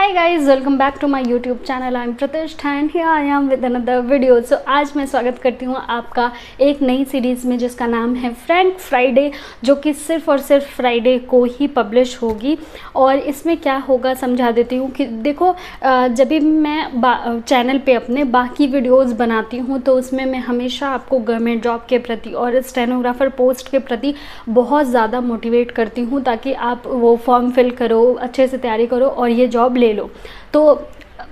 Hi guys, welcome back to my YouTube channel. I'm Pratishtha and here I am with another video. So आज मैं स्वागत करती हूँ आपका एक नई सीरीज़ में जिसका नाम है फ्रैंक फ्राइडे, जो कि सिर्फ़ और सिर्फ फ्राइडे को ही पब्लिश होगी। और इसमें क्या होगा समझा देती हूँ कि देखो, जब भी मैं चैनल पे अपने बाकी वीडियोस बनाती हूँ तो उसमें मैं हमेशा आपको गवर्नमेंट जॉब के प्रति और स्टेनोग्राफर पोस्ट के प्रति बहुत ज़्यादा मोटिवेट करती हूँ, ताकि आप वो फॉर्म फिल करो, अच्छे से तैयारी करो और ये जॉब ले लो। तो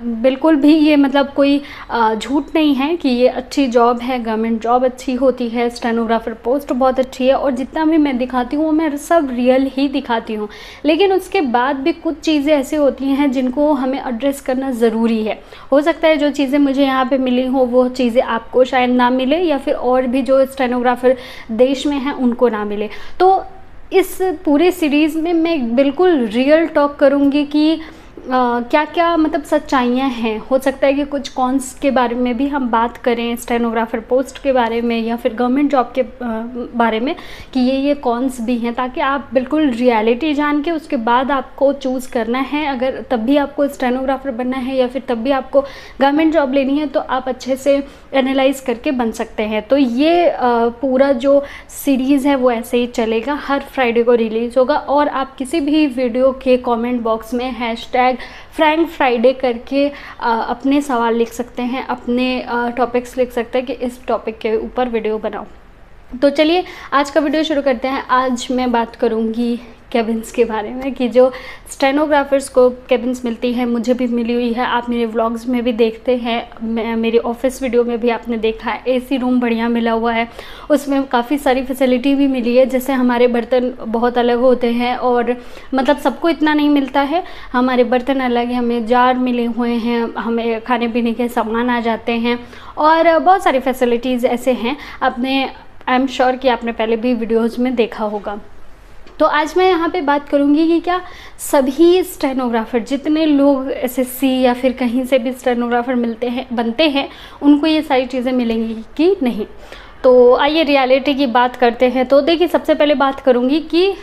बिल्कुल भी ये मतलब कोई झूठ नहीं है कि ये अच्छी जॉब है, गवर्नमेंट जॉब अच्छी होती है, स्टेनोग्राफर पोस्ट बहुत अच्छी है और जितना भी मैं दिखाती हूँ मैं सब रियल ही दिखाती हूँ। लेकिन उसके बाद भी कुछ चीज़ें ऐसी होती हैं जिनको हमें एड्रेस करना ज़रूरी है। हो सकता है जो चीज़ें मुझे यहाँ पे मिली हो वो चीज़ें आपको शायद ना मिले, या फिर और भी जो स्टेनोग्राफर देश में हैं उनको ना मिले। तो इस पूरे सीरीज़ में मैं बिल्कुल रियल टॉक करूँगी कि क्या क्या मतलब सच्चाइयाँ हैं। हो सकता है कि कुछ कॉन्स के बारे में भी हम बात करें, स्टेनोग्राफर पोस्ट के बारे में या फिर गवर्नमेंट जॉब के बारे में, कि ये कॉन्स भी हैं, ताकि आप बिल्कुल रियलिटी जान के उसके बाद आपको चूज़ करना है। अगर तब भी आपको स्टेनोग्राफर बनना है या फिर तब भी आपको गवर्नमेंट जॉब लेनी है तो आप अच्छे से एनालाइज करके बन सकते हैं। तो ये पूरा जो सीरीज़ है वो ऐसे ही चलेगा, हर फ्राइडे को रिलीज़ होगा। और आप किसी भी वीडियो के कमेंट बॉक्स में हैशटैग फ्रैंक फ्राइडे करके अपने सवाल लिख सकते हैं, अपने टॉपिक्स लिख सकते हैं कि इस टॉपिक के ऊपर वीडियो बनाओ। तो चलिए आज का वीडियो शुरू करते हैं। आज मैं बात करूंगी केबिन्स के बारे में, कि जो स्टेनोग्राफर्स को केबिन्स मिलती है, मुझे भी मिली हुई है, आप मेरे व्लॉग्स में भी देखते हैं, मेरे ऑफिस वीडियो में भी आपने देखा है। एसी रूम बढ़िया मिला हुआ है, उसमें काफ़ी सारी फैसिलिटी भी मिली है। जैसे हमारे बर्तन बहुत अलग होते हैं और मतलब सबको इतना नहीं मिलता है, हमारे बर्तन अलग हैं, हमें जार मिले हुए हैं, हमें खाने पीने के सामान आ जाते हैं और बहुत सारी फैसिलिटीज़ ऐसे हैं। आई एम श्योर कि आपने पहले भी वीडियोज़ में देखा होगा। तो आज मैं यहाँ पे बात करूँगी कि क्या सभी स्टेनोग्राफर, जितने लोग एसएससी या फिर कहीं से भी स्टेनोग्राफर बनते हैं, उनको ये सारी चीज़ें मिलेंगी कि नहीं। तो आइए रियलिटी की बात करते हैं। तो देखिए, सबसे पहले बात करूँगी कि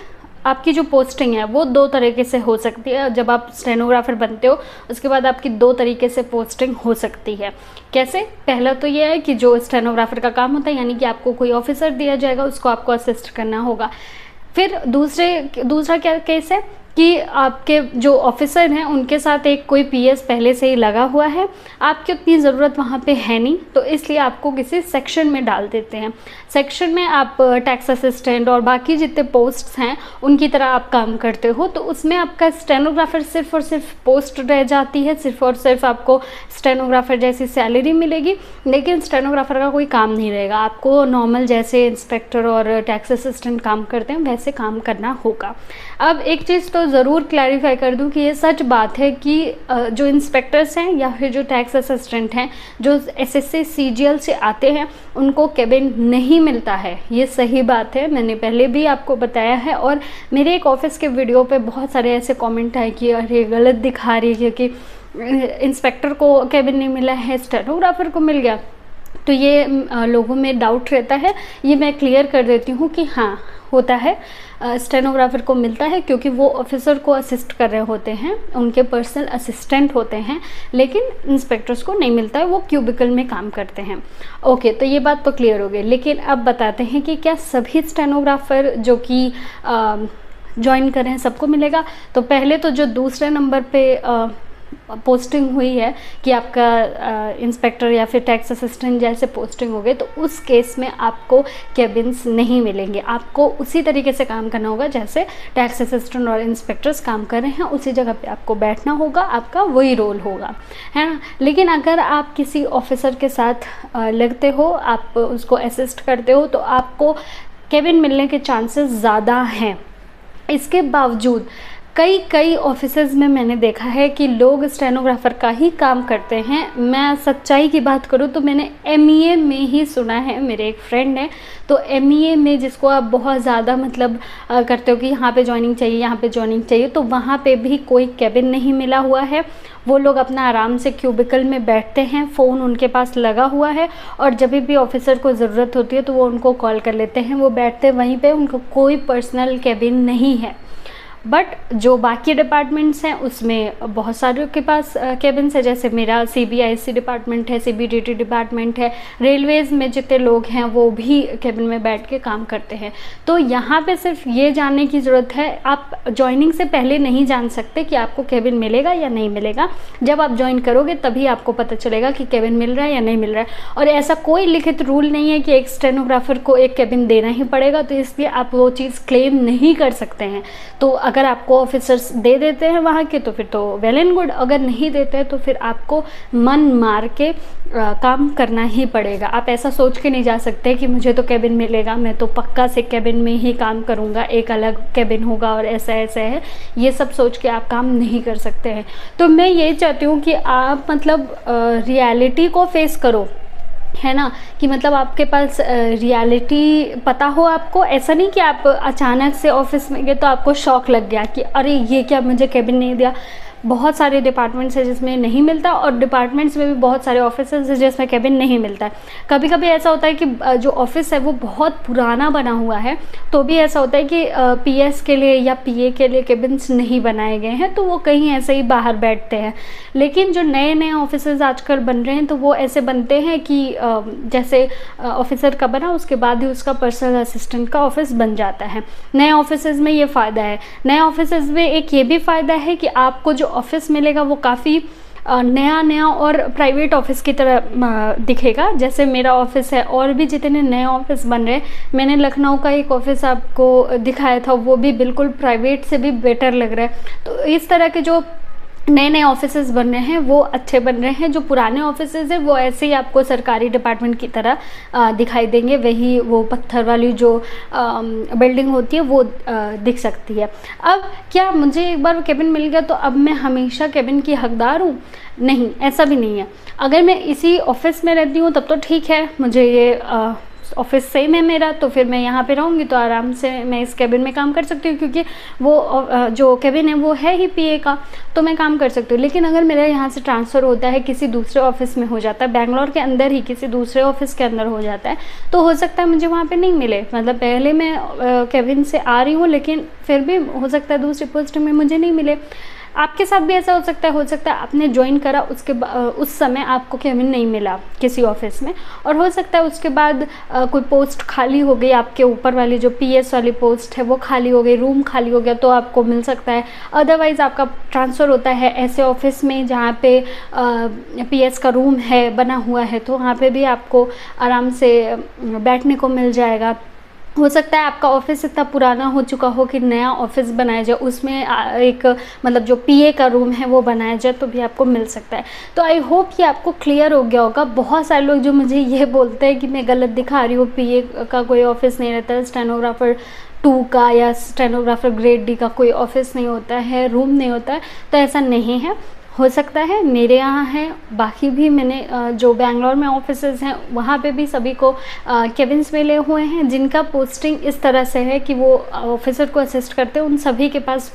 आपकी जो पोस्टिंग है वो दो तरीके से हो सकती है। जब आप स्टेनोग्राफर बनते हो उसके बाद आपकी दो तरीके से पोस्टिंग हो सकती है। कैसे? पहला तो ये है कि जो स्टेनोग्राफर का काम होता है, यानी कि आपको कोई ऑफिसर दिया जाएगा, उसको आपको असिस्ट करना होगा। फिर दूसरा क्या केस है कि आपके जो ऑफिसर हैं उनके साथ एक कोई पीएस पहले से ही लगा हुआ है, आपकी उतनी ज़रूरत वहाँ पे है नहीं, तो इसलिए आपको किसी सेक्शन में डाल देते हैं। सेक्शन में आप टैक्स असिस्टेंट और बाकी जितने पोस्ट्स हैं उनकी तरह आप काम करते हो। तो उसमें आपका स्टेनोग्राफर सिर्फ़ और सिर्फ पोस्ट रह जाती है, सिर्फ़ और सिर्फ आपको स्टेनोग्राफर जैसी सैलरी मिलेगी, लेकिन स्टेनोग्राफर का कोई काम नहीं रहेगा। आपको नॉर्मल जैसे इंस्पेक्टर और टैक्स असिस्टेंट काम करते हैं वैसे काम करना होगा। अब एक चीज़ तो ज़रूर क्लैरिफाई कर दूं कि ये सच बात है कि जो इंस्पेक्टर्स हैं या फिर जो टैक्स असिस्टेंट हैं, जो एसएससी सीजीएल से आते हैं, उनको केबिन नहीं मिलता है। ये सही बात है, मैंने पहले भी आपको बताया है। और मेरे एक ऑफिस के वीडियो पे बहुत सारे ऐसे कमेंट आए कि अरे गलत दिखा रही है कि इंस्पेक्टर को केबिन नहीं मिला है, स्टेनोग्राफर को मिल गया। तो ये लोगों में डाउट रहता है, ये मैं क्लियर कर देती हूँ कि हाँ होता है, स्टेनोग्राफर को मिलता है क्योंकि वो ऑफिसर को असिस्ट कर रहे होते हैं, उनके पर्सनल असिस्टेंट होते हैं। लेकिन इंस्पेक्टर्स को नहीं मिलता है, वो क्यूबिकल में काम करते हैं। ओके, तो ये बात तो क्लियर हो गई। लेकिन अब बताते हैं कि क्या सभी स्टेनोग्राफर जो कि ज्वाइन कर रहे हैं सबको मिलेगा। तो पहले तो जो दूसरे नंबर पे पोस्टिंग हुई है कि आपका इंस्पेक्टर या फिर टैक्स असिस्टेंट जैसे पोस्टिंग हो गई, तो उस केस में आपको केबिन्स नहीं मिलेंगे। आपको उसी तरीके से काम करना होगा जैसे टैक्स असिस्टेंट और इंस्पेक्टर्स काम कर रहे हैं, उसी जगह पे आपको बैठना होगा, आपका वही रोल होगा, है ना। लेकिन अगर आप किसी ऑफिसर के साथ लगते हो, आप उसको असिस्ट करते हो, तो आपको केबिन मिलने के चांसेस ज़्यादा हैं। इसके बावजूद कई ऑफिसेज में मैंने देखा है कि लोग स्टेनोग्राफर का ही काम करते हैं। मैं सच्चाई की बात करूँ तो मैंने एमईए में ही सुना है, मेरे एक फ्रेंड ने, तो एमईए में जिसको आप बहुत ज़्यादा मतलब करते हो कि यहाँ पे ज्वाइनिंग चाहिए, यहाँ पे ज्वाइनिंग चाहिए, तो वहाँ पे भी कोई केबिन नहीं मिला हुआ है। वो लोग अपना आराम से क्यूबिकल में बैठते हैं, फ़ोन उनके पास लगा हुआ है और जब भी ऑफिसर को ज़रूरत होती है तो वो उनको कॉल कर लेते हैं, वो बैठते वहीं पे, उनको कोई पर्सनल केबिन नहीं है। बट जो बाकी डिपार्टमेंट्स हैं उसमें बहुत सारे के पास केबिन्स है, जैसे मेरा CBIC डिपार्टमेंट है, CBDT डिपार्टमेंट है, रेलवेज़ में जितने लोग हैं वो भी केबिन में बैठ के काम करते हैं। तो यहाँ पे सिर्फ ये जानने की ज़रूरत है, आप ज्वाइनिंग से पहले नहीं जान सकते कि आपको केबिन मिलेगा या नहीं मिलेगा। जब आप ज्वाइन करोगे तभी आपको पता चलेगा कि केबिन मिल रहा है या नहीं मिल रहा है। और ऐसा कोई लिखित रूल नहीं है कि एक स्टेनोग्राफर को एक केबिन देना ही पड़ेगा, तो इसलिए आप वो चीज़ क्लेम नहीं कर सकते हैं। तो अगर आपको ऑफिसर्स दे देते हैं वहाँ के तो फिर तो वेल एंड गुड, अगर नहीं देते हैं तो फिर आपको मन मार के काम करना ही पड़ेगा। आप ऐसा सोच के नहीं जा सकते कि मुझे तो केबिन मिलेगा, मैं तो पक्का से केबिन में ही काम करूँगा, एक अलग केबिन होगा और ऐसा ऐसा है, ये सब सोच के आप काम नहीं कर सकते हैं। तो मैं ये चाहती हूँ कि आप मतलब रियलिटी को फेस करो, है ना, कि मतलब आपके पास रियलिटी पता हो आपको। ऐसा नहीं कि आप अचानक से ऑफिस में गए तो आपको शॉक लग गया कि अरे ये क्या, मुझे केबिन नहीं दिया। बहुत सारे डिपार्टमेंट्स हैं जिसमें नहीं मिलता, और डिपार्टमेंट्स में भी बहुत सारे ऑफिसेज हैं जिसमें केबिन नहीं मिलता है। कभी कभी ऐसा होता है कि जो ऑफिस है वो बहुत पुराना बना हुआ है, तो भी ऐसा होता है कि PS के लिए या PA के लिए केबिन्स नहीं बनाए गए हैं, तो वो कहीं ऐसे ही बाहर बैठते हैं। लेकिन जो नए नए ऑफिसेज आजकल बन रहे हैं तो वो ऐसे बनते हैं कि जैसे ऑफिसर का बना उसके बाद ही उसका पर्सनल असिस्टेंट का ऑफिस बन जाता है। नए ऑफिसेज में ये फ़ायदा है। नए ऑफिसेज में एक ये भी फ़ायदा है कि आपको जो ऑफिस मिलेगा वो काफ़ी नया नया और प्राइवेट ऑफिस की तरह दिखेगा। जैसे मेरा ऑफिस है, और भी जितने नए ऑफिस बन रहे हैं, मैंने लखनऊ का एक ऑफिस आपको दिखाया था, वो भी बिल्कुल प्राइवेट से भी बेटर लग रहा है। तो इस तरह के जो नए नए ऑफिसेज बन रहे हैं वो अच्छे बन रहे हैं। जो पुराने ऑफिसेज हैं वो ऐसे ही आपको सरकारी डिपार्टमेंट की तरह दिखाई देंगे, वही वो पत्थर वाली जो बिल्डिंग होती है वो दिख सकती है। अब क्या मुझे एक बार केबिन मिल गया तो अब मैं हमेशा केबिन की हकदार हूँ? नहीं, ऐसा भी नहीं है। अगर मैं इसी ऑफिस में रहती हूँ तब तो ठीक है, मुझे ये ऑफिस सेम है मेरा, तो फिर मैं यहाँ पे रहूँगी तो आराम से मैं इस केबिन में काम कर सकती हूँ, क्योंकि वो जो केबिन है वो है ही PA का, तो मैं काम कर सकती हूँ। लेकिन अगर मेरा यहाँ से ट्रांसफ़र होता है, किसी दूसरे ऑफिस में हो जाता है, बेंगलोर के अंदर ही किसी दूसरे ऑफिस के अंदर हो जाता है, तो हो सकता है मुझे वहाँ पर नहीं मिले। मतलब पहले मैं केबिन से आ रही हूँ लेकिन फिर भी हो सकता है दूसरी पोस्ट में मुझे नहीं मिले। आपके साथ भी ऐसा हो सकता है आपने ज्वाइन करा, उसके उस समय आपको केबिन नहीं मिला किसी ऑफिस में, और हो सकता है उसके बाद कोई पोस्ट खाली हो गई, आपके ऊपर वाली जो PS वाली पोस्ट है वो खाली हो गई, रूम खाली हो गया, तो आपको मिल सकता है। अदरवाइज़ आपका ट्रांसफ़र होता है ऐसे ऑफिस में जहाँ पे PS का रूम है बना हुआ है, तो वहाँ पे भी आपको आराम से बैठने को मिल जाएगा। हो सकता है आपका ऑफिस इतना पुराना हो चुका हो कि नया ऑफिस बनाया जाए, उसमें एक मतलब जो PA का रूम है वो बनाया जाए, तो भी आपको मिल सकता है। तो आई होप कि आपको क्लियर हो गया होगा। बहुत सारे लोग जो मुझे ये बोलते हैं कि मैं गलत दिखा रही हूँ, PA का कोई ऑफिस नहीं रहता है, स्टेनोग्राफर 2 का या स्टेनोग्राफर ग्रेड D का कोई ऑफिस नहीं होता है, रूम नहीं होता है, तो ऐसा नहीं है। हो सकता है मेरे यहाँ है, बाकी भी मैंने जो बेंगलोर में ऑफिसेज हैं वहाँ पे भी सभी को केबिन्स मिले हुए हैं, जिनका पोस्टिंग इस तरह से है कि वो ऑफिसर को असिस्ट करते हैं, उन सभी के पास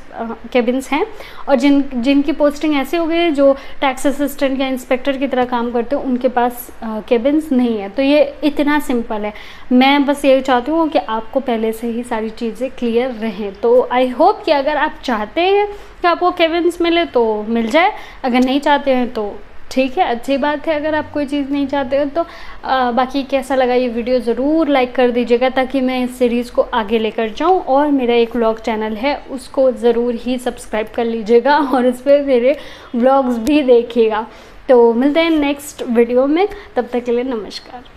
केबिन्स हैं। और जिनकी पोस्टिंग ऐसी हो गई है जो टैक्स असिस्टेंट या इंस्पेक्टर की तरह काम करते हैं, उनके पास केबिन्स नहीं है। तो ये इतना सिंपल है। मैं बस ये चाहती हूँ कि आपको पहले से ही सारी चीज़ें क्लियर रहें। तो आई होप कि अगर आप चाहते हैं कि आपको केबिन्स मिले तो मिल जाए, अगर नहीं चाहते हैं तो ठीक है, अच्छी बात है। अगर आप कोई चीज़ नहीं चाहते हो तो बाकी कैसा लगा ये वीडियो ज़रूर लाइक कर दीजिएगा, ताकि मैं इस सीरीज़ को आगे लेकर जाऊं। और मेरा एक व्लॉग चैनल है, उसको ज़रूर ही सब्सक्राइब कर लीजिएगा और उस पर मेरे व्लॉग्स भी देखिएगा। तो मिलते हैं नेक्स्ट वीडियो में, तब तक के लिए नमस्कार।